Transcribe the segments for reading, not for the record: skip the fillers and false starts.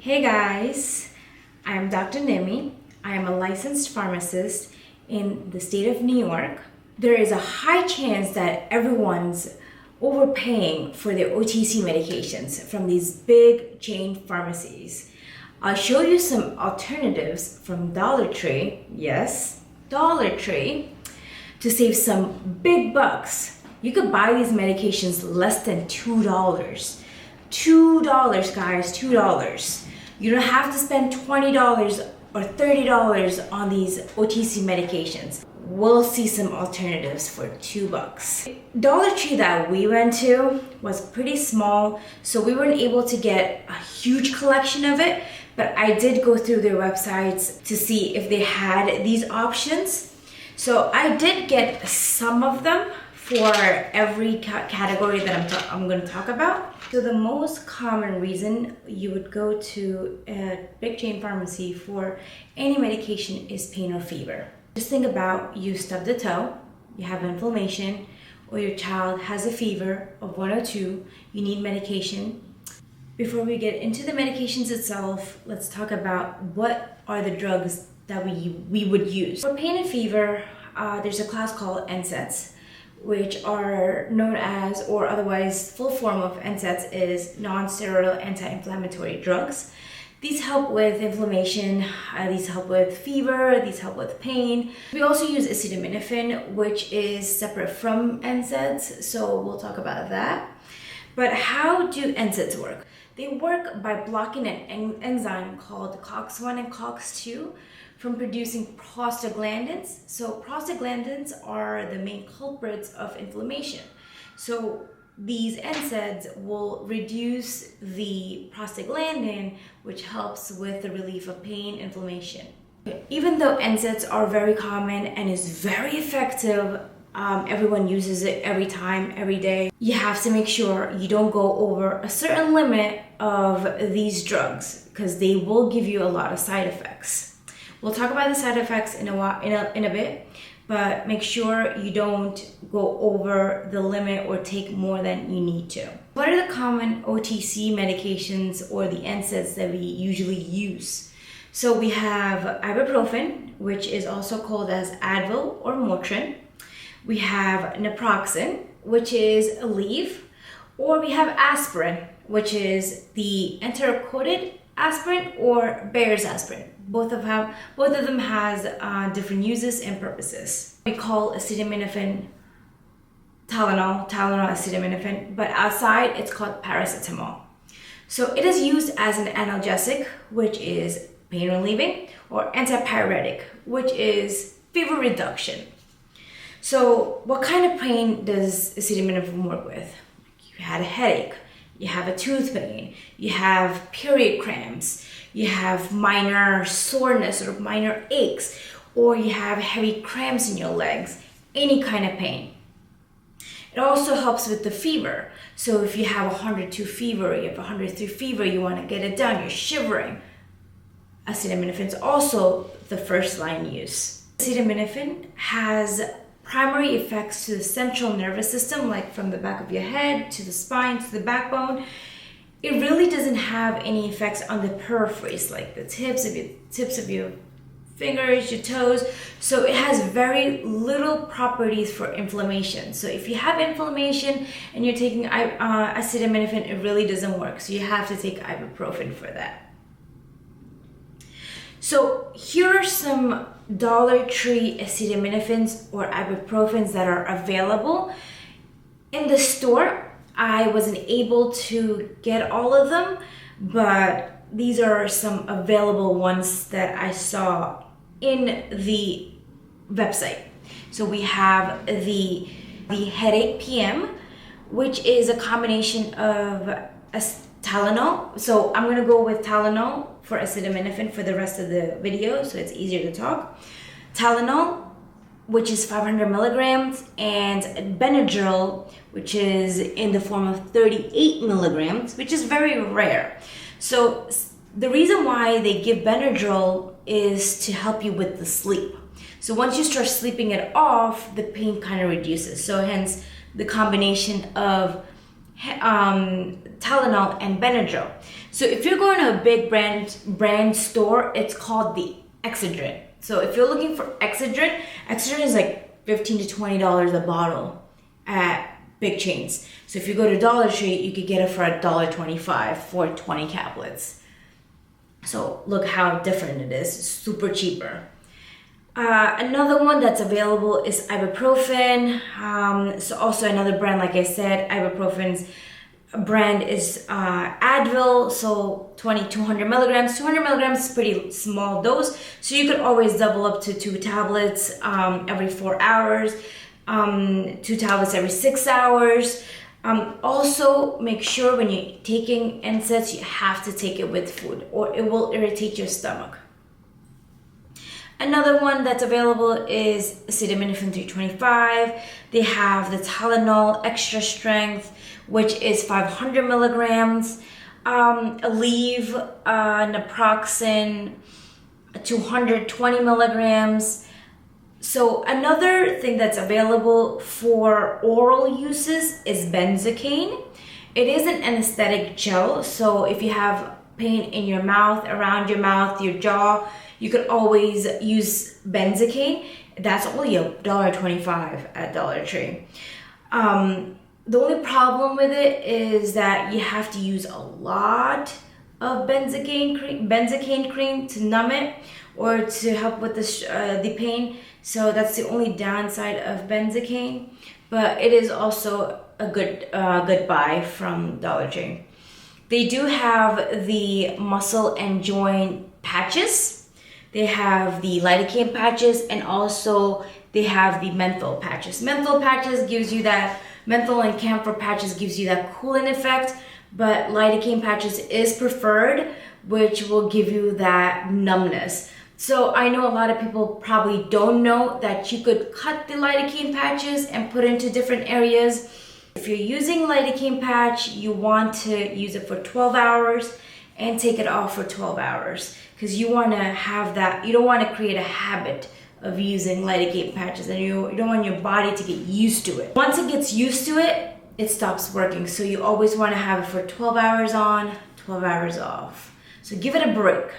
Hey guys, I am Dr. Nimi. I am a licensed pharmacist in the state of New York. There is a high chance that everyone's overpaying for their OTC medications from these big chain pharmacies. I'll show you some alternatives from Dollar Tree, yes, Dollar Tree, to save some big bucks. You could buy these medications less than $2. $2, guys, $2. You don't have to spend $20 or $30 on these OTC medications. We'll see some alternatives for $2. Dollar Tree that we went to was pretty small, so we weren't able to get a huge collection of it, but I did go through their websites to see if they had these options. So I did get some of them for every category that I'm going to talk about. So the most common reason you would go to a big chain pharmacy for any medication is pain or fever. Just think about you stubbed a toe, you have inflammation, or your child has a fever of 102, you need medication. Before we get into the medications itself, let's talk about what are the drugs that we would use. For pain and fever, there's a class called NSAIDs, which are known as, or otherwise full form of NSAIDs is non-steroidal anti-inflammatory drugs. These help with inflammation, these help with fever, these help with pain. We also use acetaminophen, which is separate from NSAIDs, so we'll talk about that. But how do NSAIDs work? They work by blocking an enzyme called COX-1 and COX-2 from producing prostaglandins. So prostaglandins are the main culprits of inflammation. So these NSAIDs will reduce the prostaglandin, which helps with the relief of pain, inflammation. Even though NSAIDs are very common and is very effective, everyone uses it every time, every day, you have to make sure you don't go over a certain limit of these drugs because they will give you a lot of side effects. We'll talk about the side effects in a bit, but make sure you don't go over the limit or take more than you need to. What are the common OTC medications or the NSAIDs that we usually use? So we have ibuprofen, which is also called as Advil or Motrin. We have naproxen, which is Aleve, or we have aspirin, which is the enteric-coated aspirin or Bayer's aspirin. Both of them has different uses and purposes. We call acetaminophen Tylenol acetaminophen, but outside it's called paracetamol. So it is used as an analgesic, which is pain relieving, or antipyretic, which is fever reduction. So what kind of pain does acetaminophen work with? You had a headache, you have a tooth pain, you have period cramps, you have minor soreness or minor aches, or you have heavy cramps in your legs, any kind of pain. It also helps with the fever. So if you have 102 fever, you have 103 fever, you want to get it done, you're shivering, acetaminophen is also the first line use. Acetaminophen has primary effects to the central nervous system, like from the back of your head to the spine to the backbone. It really doesn't have any effects on the peripheries, like the tips of your fingers, your toes. So it has very little properties for inflammation. So if you have inflammation and you're taking acetaminophen, it really doesn't work. So you have to take ibuprofen for that. So here are some Dollar Tree acetaminophen or ibuprofens that are available. In the store, I wasn't able to get all of them, but these are some available ones that I saw in the website. So we have the Headache PM, which is a combination of Tylenol. So I'm gonna go with Tylenol for acetaminophen for the rest of the video, so it's easier to talk. Tylenol, which is 500 milligrams, and Benadryl, which is in the form of 38 milligrams, which is very rare. So the reason why they give Benadryl is to help you with the sleep. So once you start sleeping it off, the pain kind of reduces. So hence the combination of Tylenol and Benadryl. So if you're going to a big brand store, it's called the Excedrin. So if you're looking for Excedrin is like $15 to $20 a bottle at big chains. So if you go to Dollar Tree, you could get it for $1.25 for 20 tablets. So look how different it is. It's super cheaper. Another one that's available is ibuprofen. So also another brand, like I said, ibuprofen's brand is Advil. So 200 milligrams. 200 milligrams is pretty small dose. So you could always double up to 2 tablets every 4 hours, 2 tablets every 6 hours. Also, make sure when you're taking NSAIDs, you have to take it with food or it will irritate your stomach. Another one that's available is acetaminophen 325. They have the Tylenol extra strength, which is 500 milligrams. Aleve, naproxen, 220 milligrams. So another thing that's available for oral uses is benzocaine. It is an anesthetic gel, so if you have pain in your mouth, around your mouth, your jaw, you could always use benzocaine. That's only $1.25 at Dollar Tree. The only problem with it is that you have to use a lot of benzocaine cream to numb it or to help with the pain. So that's the only downside of benzocaine, but it is also a good buy from Dollar Tree. They do have the muscle and joint patches. They have the lidocaine patches, and also they have the menthol patches. Menthol and camphor patches gives you that cooling effect, but lidocaine patches is preferred, which will give you that numbness. So I know a lot of people probably don't know that you could cut the lidocaine patches and put into different areas. If you're using lidocaine patch, you want to use it for 12 hours and take it off for 12 hours because you want to have that. You don't want to create a habit of using lidocaine patches, and you don't want your body to get used to it. Once it gets used to it, it stops working. So you always want to have it for 12 hours on, 12 hours off. So give it a break.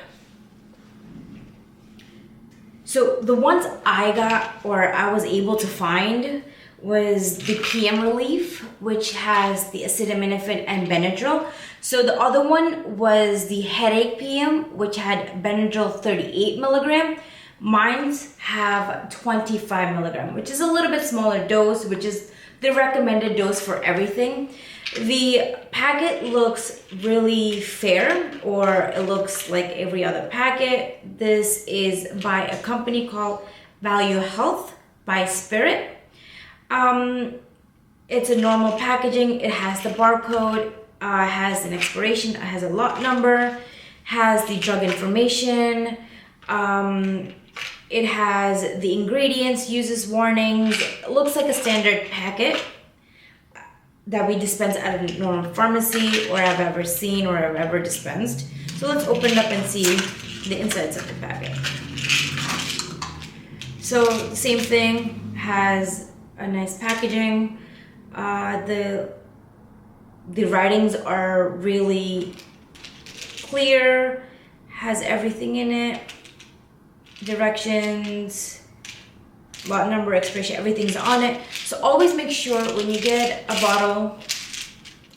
So the ones I got or I was able to find was the PM Relief, which has the acetaminophen and Benadryl. So the other one was the headache PM, which had Benadryl 38 milligram. Mines have 25 milligram, which is a little bit smaller dose, which is the recommended dose for everything. The packet looks really fair, or it looks like every other packet. This is by a company called Value Health by Spirit. It's a normal packaging. It has the barcode, has an expiration, it has a lot number, has the drug information, it has the ingredients, uses warnings. It looks like a standard packet that we dispense at a normal pharmacy or I've ever seen or I've ever dispensed. So let's open it up and see the insides of the packet. So the same thing, has a nice packaging. The writings are really clear, has everything in it, directions, lot number, expiration, everything's on it. So always make sure when you get a bottle,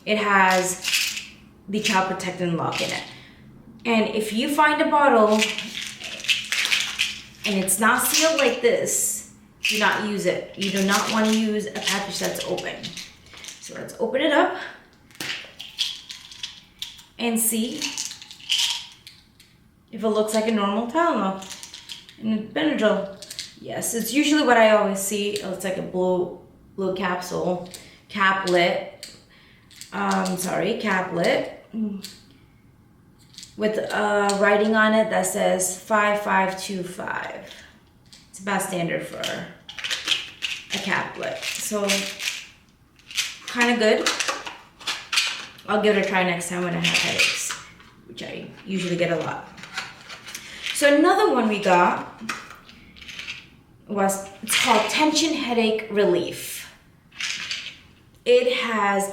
it has the child protectant lock in it. And if you find a bottle and it's not sealed like this, do not use it. You do not want to use a package that's open. So let's open it up and see if it looks like a normal Tylenol and Benadryl. Yes, it's usually what I always see. It's like a blue capsule, caplet, with writing on it that says 5525. It's about standard for a caplet. So kind of good. I'll give it a try next time when I have headaches, which I usually get a lot. So another one we got it's called Tension Headache Relief. It has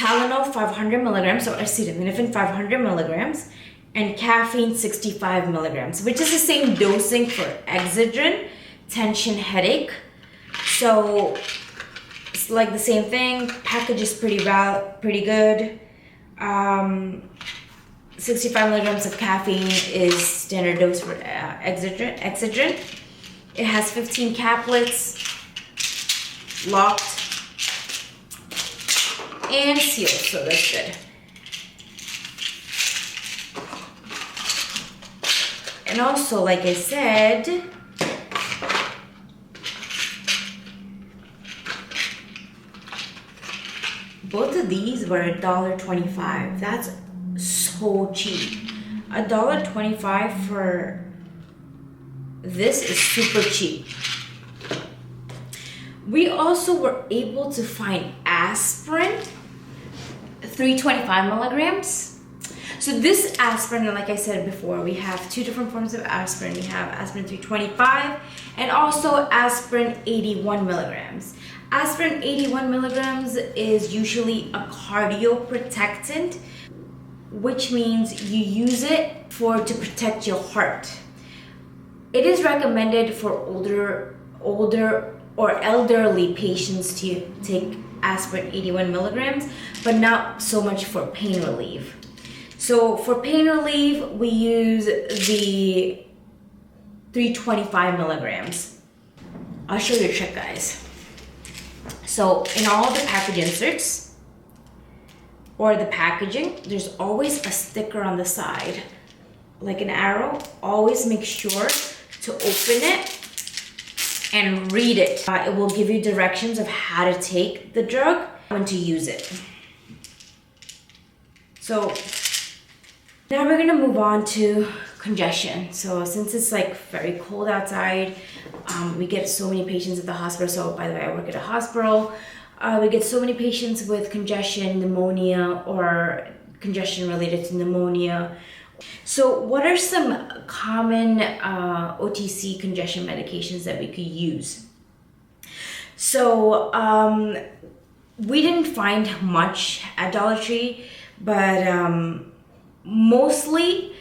Tylenol 500 milligrams, or acetaminophen 500 milligrams, and caffeine 65 milligrams, which is the same dosing for Excedrin, tension headache. So it's like the same thing. Package is pretty good. 65 milligrams of caffeine is standard dose for Excedrin. It has 15 caplets, locked and sealed, so that's good. And also, like I said, both of these were $1.25. That's so cheap. $1.25 for this is super cheap. We also were able to find aspirin, 325 milligrams. So this aspirin, like I said before, we have two different forms of aspirin. We have aspirin 325 and also aspirin 81 milligrams. Aspirin 81 milligrams is usually a cardioprotectant, which means you use it to protect your heart. It is recommended for older or elderly patients to take aspirin 81 milligrams, but not so much for pain relief. So for pain relief, we use the 325 milligrams. I'll show you a trick, guys. So in all the package inserts or the packaging, there's always a sticker on the side, like an arrow. Always make sure to open it and read it. It will give you directions of how to take the drug, when to use it. So now we're gonna move on to congestion. So since it's like very cold outside, we get so many patients at the hospital. So by the way, I work at a hospital. We get so many patients with congestion, pneumonia, or congestion related to pneumonia. So what are some common OTC congestion medications that we could use? So we didn't find much at Dollar Tree, but mostly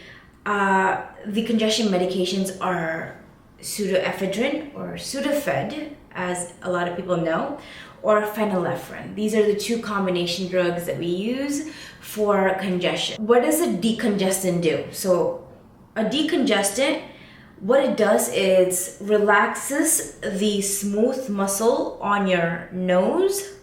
the congestion medications are pseudoephedrine or Sudafed, as a lot of people know, or phenylephrine. These are the two combination drugs that we use for congestion. What does a decongestant do? So a decongestant, what it does is relaxes the smooth muscle on your nose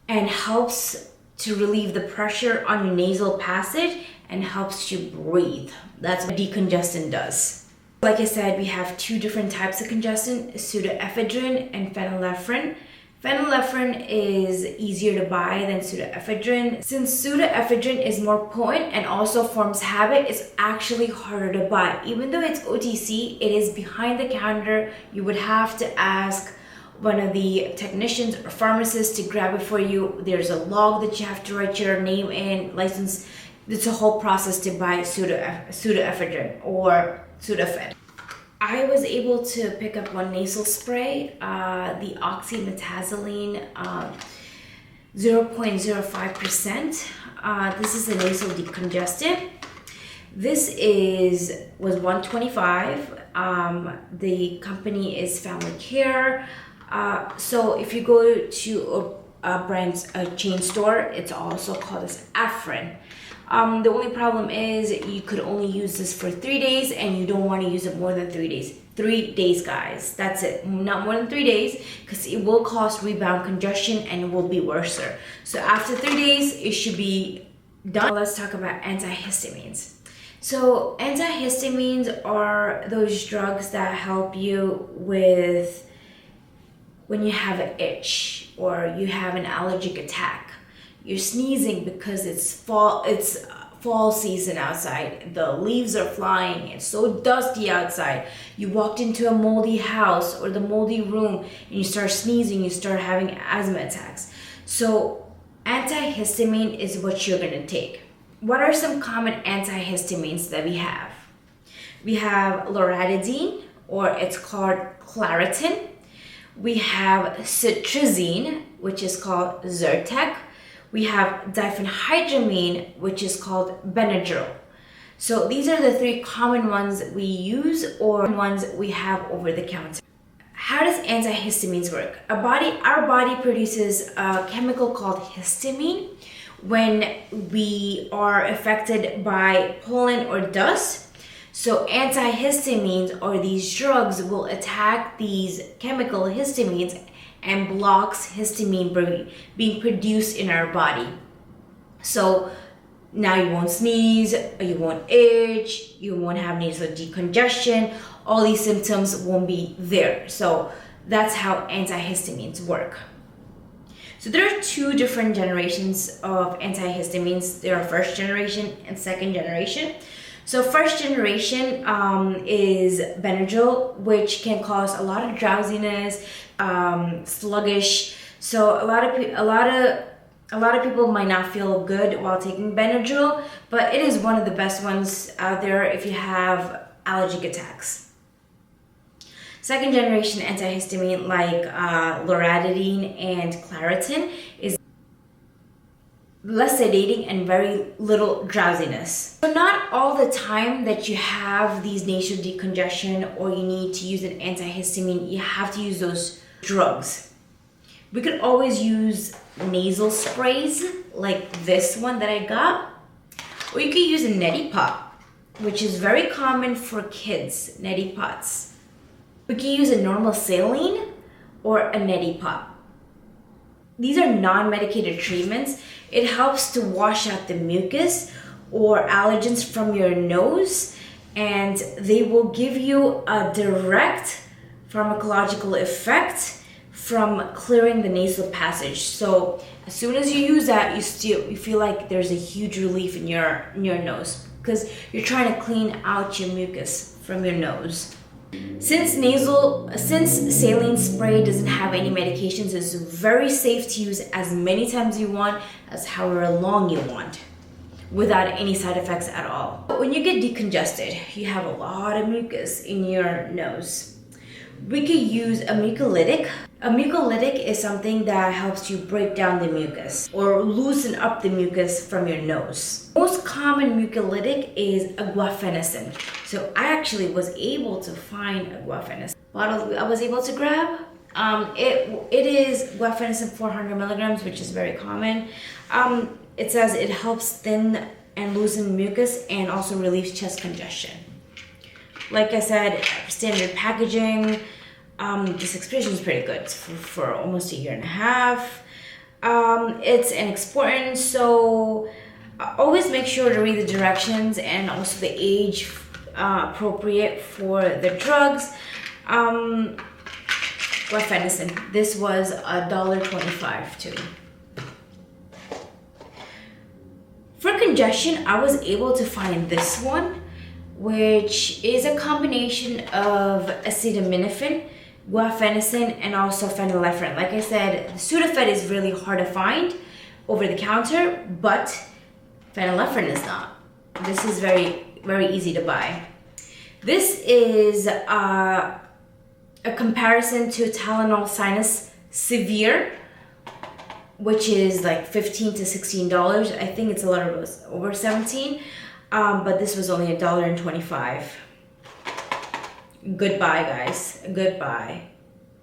and helps to relieve the pressure on your nasal passage and helps you breathe. That's what decongestant does. Like I said, we have two different types of congestant, pseudoephedrine and phenylephrine. Phenylephrine is easier to buy than pseudoephedrine. Since pseudoephedrine is more potent and also forms habit, it's actually harder to buy. Even though it's OTC, it is behind the counter. You would have to ask one of the technicians or pharmacists to grab it for you. There's a log that you have to write your name in, license. It's a whole process to buy pseudoephedrine or Sudafed. I was able to pick up one nasal spray, the oxymetazoline 0.05%. This is a nasal decongestant. This was $125. The company is Family Care. So if you go to a chain store, it's also called as Afrin. The only problem is you could only use this for 3 days, and you don't want to use it more than 3 days. 3 days, guys. That's it. Not more than 3 days, because it will cause rebound congestion and it will be worse. So after 3 days, it should be done. Let's talk about antihistamines. So antihistamines are those drugs that help you with when you have an itch or you have an allergic attack. You're sneezing because it's fall season outside. The leaves are flying. It's so dusty outside. You walked into a moldy house or the moldy room and you start sneezing, you start having asthma attacks. So antihistamine is what you're gonna take. What are some common antihistamines that we have? We have loratadine, or it's called Claritin. We have cetirizine, which is called Zyrtec. we have diphenhydramine, which is called Benadryl. So these are the three common ones we use or ones we have over the counter. How does antihistamines work? Our body produces a chemical called histamine when we are affected by pollen or dust. So antihistamines, or these drugs, will attack these chemical histamines and blocks histamine being produced in our body. So now you won't sneeze, you won't itch, you won't have nasal decongestion, all these symptoms won't be there. So that's how antihistamines work. So there are two different generations of antihistamines. There are first generation and second generation. So first generation is Benadryl, which can cause a lot of drowsiness, sluggish. So a lot of people might not feel good while taking Benadryl, but it is one of the best ones out there if you have allergic attacks. Second generation antihistamine like loratadine and Claritin is less sedating and very little drowsiness. So not all the time that you have these nasal decongestion or you need to use an antihistamine, you have to use those drugs. We could always use nasal sprays like this one that I got, or you could use a neti pot, which is very common for kids, neti pots. We can use a normal saline or a neti pot. These are non-medicated treatments. It helps to wash out the mucus or allergens from your nose, and they will give you a direct pharmacological effect from clearing the nasal passage. So as soon as you use that, you feel like there's a huge relief in your nose because you're trying to clean out your mucus from your nose. Since saline spray doesn't have any medications, it's very safe to use as many times you want, as however long you want, without any side effects at all. When you get decongested, you have a lot of mucus in your nose. We could use a mucolytic. A mucolytic is something that helps you break down the mucus or loosen up the mucus from your nose. Most common mucolytic is a guaifenesin. So I actually was able to find a guaifenesin bottle I was able to grab. It is guaifenesin 400 milligrams, which is very common. It says it helps thin and loosen mucus and also relieves chest congestion. Like I said, standard packaging. This expiration is pretty good for almost a year and a half. It's an exportant, so always make sure to read the directions and also the age appropriate for the drugs. Guaifenesin. This was $1.25 too. For congestion, I was able to find this one, which is a combination of acetaminophen, guaifenesin, and also phenylephrine. Like I said, the Sudafed is really hard to find over the counter, but phenylephrine is not. This is very, very easy to buy. This is a comparison to Tylenol Sinus Severe, which is like $15 to $16. I think it's a little bit over $17, but this was only $1.25. Goodbye, guys. Goodbye.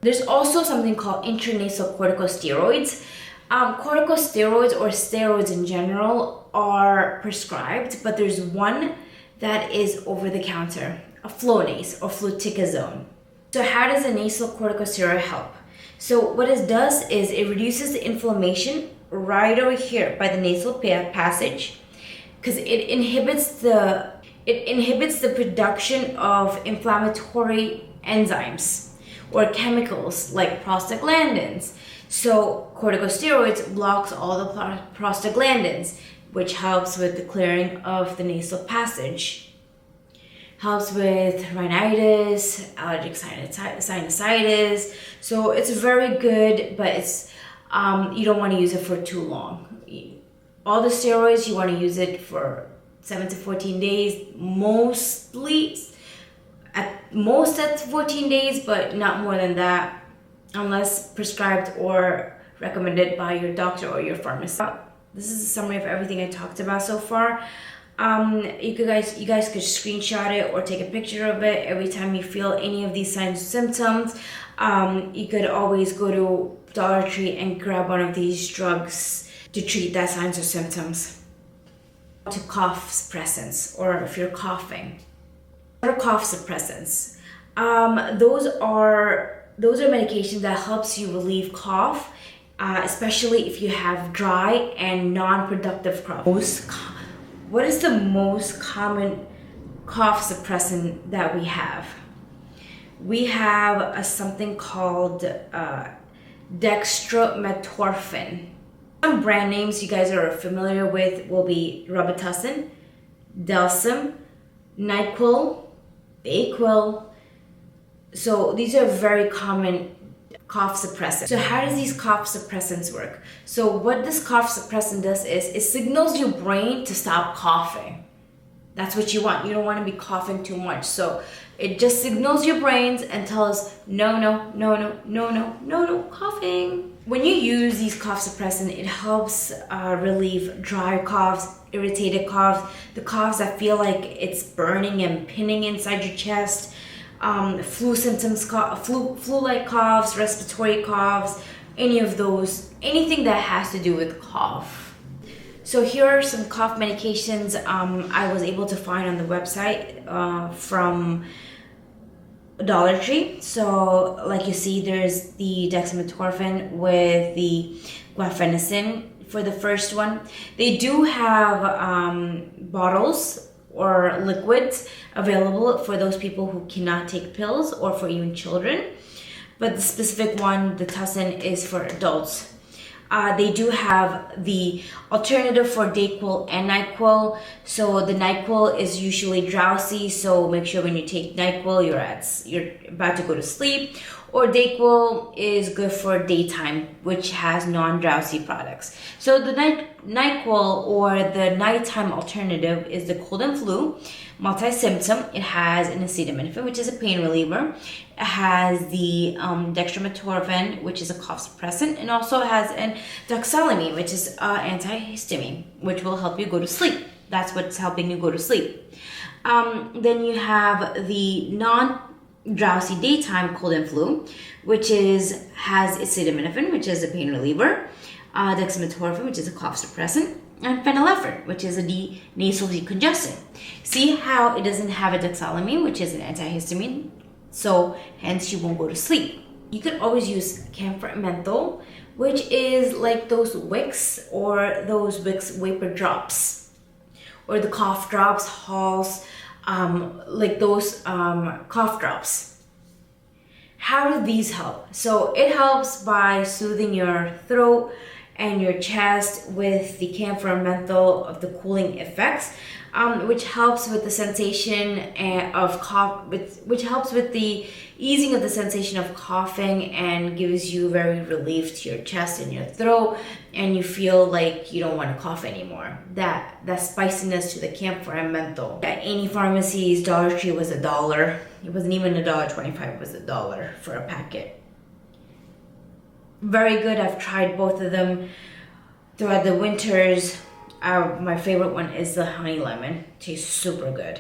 There's also something called intranasal corticosteroids. Corticosteroids, or steroids in general, are prescribed, but there's one that is over the counter, a Flonase or fluticasone. So how does a nasal corticosteroid help? So what it does is it reduces the inflammation right over here by the nasal passage, because it inhibits the production of inflammatory enzymes or chemicals like prostaglandins. So corticosteroids blocks all the prostaglandins, which helps with the clearing of the nasal passage. Helps with rhinitis, allergic sinusitis. So it's very good, but it's you don't want to use it for too long. All the steroids, you want to use it for 7 to 14 days, at most 14 days, but not more than that, unless prescribed or recommended by your doctor or your pharmacist. This is a summary of everything I talked about so far. You guys could screenshot it or take a picture of it every time you feel any of these signs or symptoms. You could always go to Dollar Tree and grab one of these drugs to treat that signs or symptoms. To cough suppressants, or if you're coughing. What are cough suppressants? Those are medications that helps you relieve cough, especially if you have dry and non-productive cough. What is the most common cough suppressant that we have? We have something called dextromethorphan. Some brand names you guys are familiar with will be Robitussin, Delsym, NyQuil, Dayquil. So these are very common cough suppressants. So how does these cough suppressants work? So what this cough suppressant does is it signals your brain to stop coughing. That's what you want. You don't want to be coughing too much. So it just signals your brains and tells no, coughing. When you use these cough suppressants, it helps relieve dry coughs, irritated coughs, the coughs that feel like it's burning and pinning inside your chest, flu symptoms, flu-like coughs, respiratory coughs, any of those, anything that has to do with cough. So here are some cough medications I was able to find on the website from Dollar Tree. So like you see, there's the dextromethorphan with the guaifenesin for the first one. They do have bottles or liquids available for those people who cannot take pills, or for even children. But the specific one, the tussin, is for adults. They do have the alternative for Dayquil and NyQuil. So the NyQuil is usually drowsy, so make sure when you take NyQuil you're about to go to sleep. Or Dayquil is good for daytime, which has non-drowsy products. So the NyQuil, or the nighttime alternative, is the cold and flu multi-symptom. It has an acetaminophen, which is a pain reliever. It has the dextromethorphan, which is a cough suppressant, and also has an doxylamine, which is antihistamine, which will help you go to sleep. That's what's helping you go to sleep. Then you have the non-drowsy daytime cold and flu, which has acetaminophen, which is a pain reliever, dextromethorphan, which is a cough suppressant, and phenylephrine, which is a nasal decongestant. See how it doesn't have a doxylamine, which is an antihistamine, so hence you won't go to sleep. You could always use camphor menthol, which is like those Vicks, or those Vicks vapor drops, or the cough drops, Halls, like those cough drops. How do these help? So it helps by soothing your throat and your chest with the camphor menthol of the cooling effects, which helps with the sensation of cough, which helps with the easing of the sensation of coughing and gives you very relief to your chest and your throat, and you feel like you don't want to cough anymore. That spiciness to the camphor and menthol. At any pharmacies, Dollar Tree was $1. It wasn't even $1.25, it was $1 for a packet. Very good. I've tried both of them throughout the winters. My favorite one is the honey lemon. Tastes super good.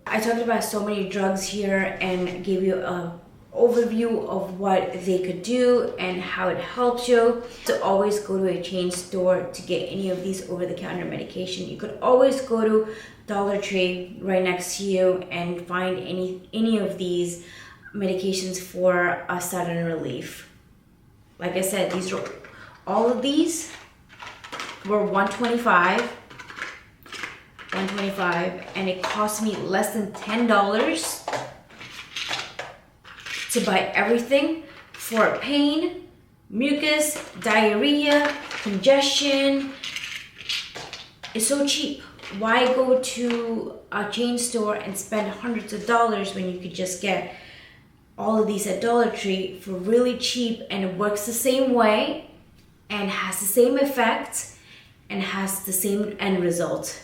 I talked about so many drugs here and gave you an overview of what they could do and how it helps you. So always go to a chain store to get any of these over-the-counter medication. You could always go to Dollar Tree right next to you and find any of these medications for a sudden relief. Like I said, all of these were $125, and it cost me less than $10 to buy everything for pain, mucus, diarrhea, congestion. It's so cheap. Why go to a chain store and spend hundreds of dollars when you could just get all of these at Dollar Tree for really cheap, and it works the same way and has the same effect and has the same end result.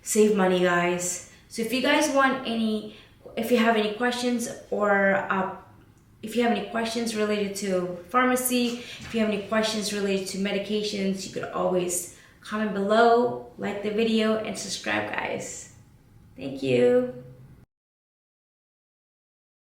Save money, guys. So if you guys want if you have any questions or If you have any questions related to pharmacy, if you have any questions related to medications, you could always comment below, like the video, and subscribe, guys. Thank you.